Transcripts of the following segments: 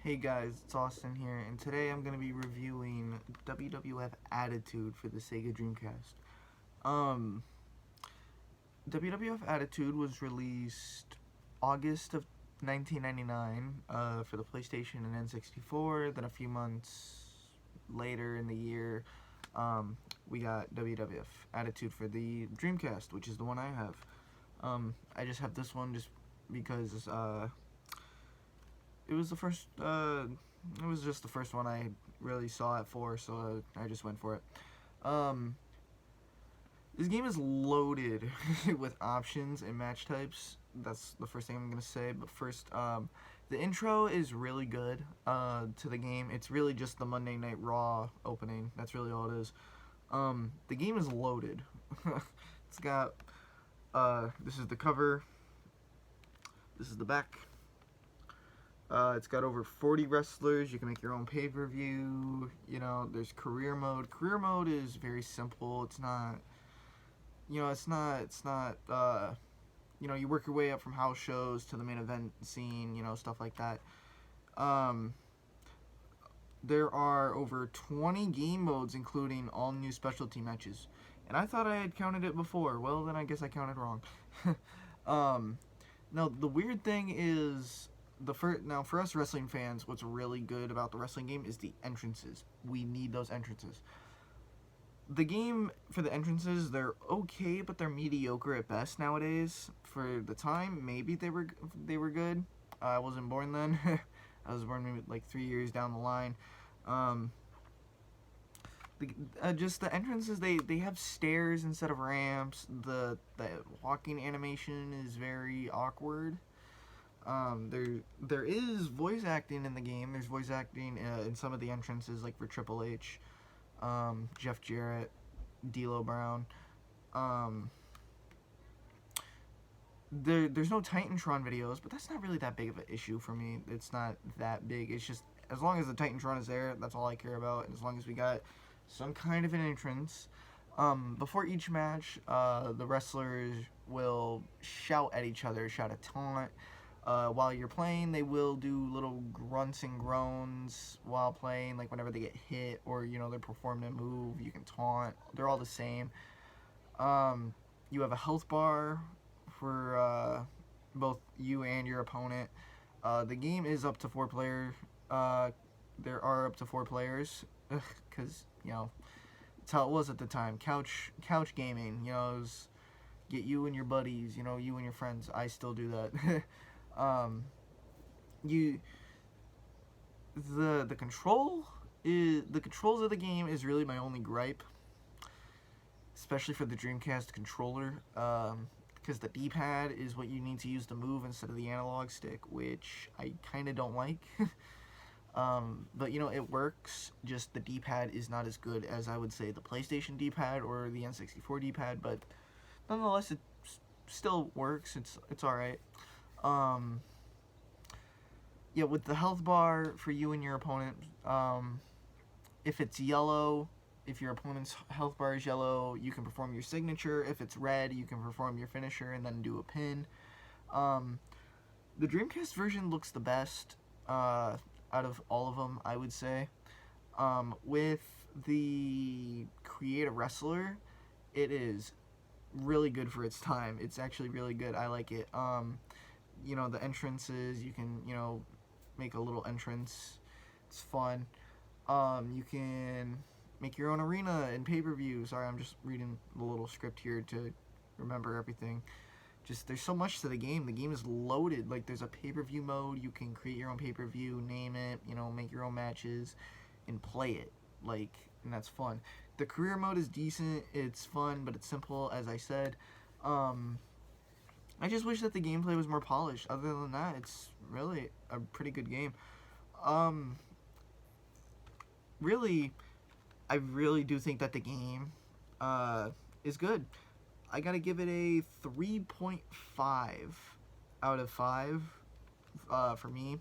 Hey guys, it's Austin here, and today I'm going to be reviewing WWF Attitude for the Sega Dreamcast. Um, WWF Attitude was released August of 1999 for the PlayStation and N64. Then a few months later in the year, we got WWF Attitude for the Dreamcast, which is the one I have. I just have this one just because it was the first. It was just the first one I really saw it for, so I just went for it. Um, this game is loaded with options and match types. That's the first thing I'm gonna say. But first, the intro is really good. To the game, it's really just the Monday Night Raw opening. That's really all it is. The game is loaded. It's got. This is the cover. This is the back. It's got over 40 wrestlers. You can make your own pay-per-view. You know, there's career mode. Career mode is very simple. It's not, you work your way up from house shows to the main event scene, stuff like that. There are over 20 game modes, including all new specialty matches. And I thought I had counted it before. Well, then I guess I counted wrong. Now, the weird thing is, now for us wrestling fans, what's really good about the wrestling game is the entrances. We need those entrances. The game, for the entrances, they're okay, but they're mediocre at best nowadays. For the time, maybe they were good. I wasn't born then. I was born maybe like 3 years down the line. Just the entrances, they have stairs instead of ramps. The walking animation is very awkward. There is voice acting in the game. There's voice acting in some of the entrances, like for Triple H, Jeff Jarrett, D'Lo Brown. There's no Titantron videos, but that's not really that big of an issue for me. It's not that big. It's just as long as the Titantron is there, that's all I care about. And as long as we got some kind of an entrance. Before each match, the wrestlers will shout at each other, shout a taunt. While you're playing, they will do little grunts and groans while playing, like whenever they get hit or, they're performing a move, you can taunt. They're all the same. You have a health bar for both you and your opponent. The game is up to 4 players. There are up to 4 players, because, that's how it was at the time. Couch gaming, it was get you and your buddies, you and your friends. I still do that. The controls of the game is really my only gripe, especially for the Dreamcast controller, because the D-pad is what you need to use to move instead of the analog stick, which I kind of don't like. But it works. Just the D-pad is not as good as, I would say, the PlayStation D-pad or the N64 D-pad, but nonetheless it still works. It's all right. Yeah, with the health bar for you and your opponent, if it's yellow, if your opponent's health bar is yellow, you can perform your signature. If it's red, you can perform your finisher and then do a pin. The Dreamcast version looks the best out of all of them, I would say. With the Create a Wrestler, it is really good for its time. It's actually really good. I like it. The entrances, you can, make a little entrance. It's fun. You can make your own arena and pay-per-view. Sorry, I'm just reading the little script here to remember everything. Just, there's so much to the game. The game is loaded. Like, there's a pay-per-view mode. You can create your own pay-per-view, name it, make your own matches, and play it. Like, and that's fun. The career mode is decent. It's fun, but it's simple, as I said. I just wish that the gameplay was more polished. Other than that, it's really a pretty good game. Really, I really do think that the game is good. I gotta give it a 3.5 out of 5 for me.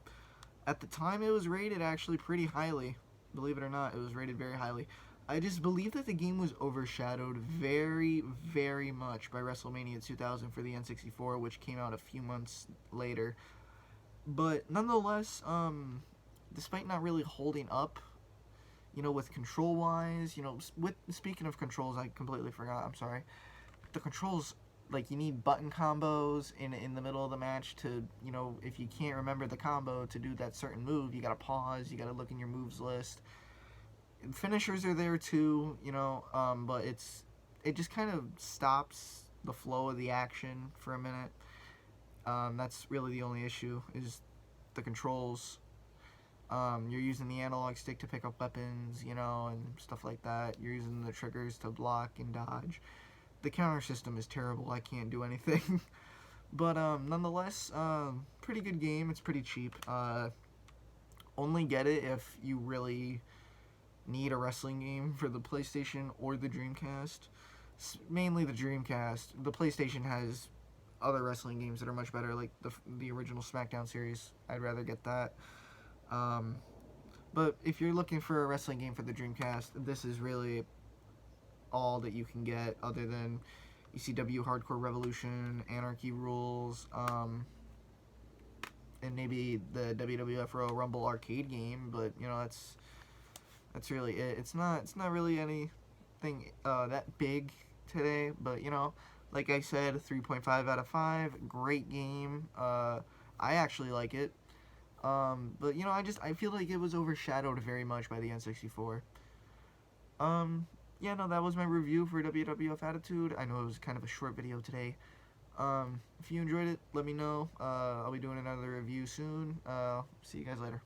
At the time, it was rated actually pretty highly. Believe it or not, it was rated very highly. I just believe that the game was overshadowed very, very much by WrestleMania 2000 for the N64, which came out a few months later. But nonetheless, despite not really holding up, with control wise, with speaking of controls, I completely forgot. I'm sorry. The controls, like, you need button combos in the middle of the match to, if you can't remember the combo to do that certain move, you gotta pause, you gotta look in your moves list. Finishers are there too, but it just kind of stops the flow of the action for a minute. That's really the only issue, is the controls. You're using the analog stick to pick up weapons, and stuff like that. You're using the triggers to block and dodge. The counter system is terrible. I can't do anything. But nonetheless, pretty good game. It's pretty cheap. Only get it if you really need a wrestling game for the PlayStation or the Dreamcast. Mainly the Dreamcast. The PlayStation has other wrestling games that are much better, like the original SmackDown series. I'd rather get that. But if you're looking for a wrestling game for the Dreamcast, this is really all that you can get, other than ECW Hardcore Revolution, Anarchy Rules, and maybe the WWF Royal Rumble arcade game. But that's really it. It's not really anything that big today. But like I said, 3.5 out of 5. Great game. I actually like it. But I feel like it was overshadowed very much by the N64. That was my review for WWF Attitude. I know it was kind of a short video today. If you enjoyed it, let me know. I'll be doing another review soon. See you guys later.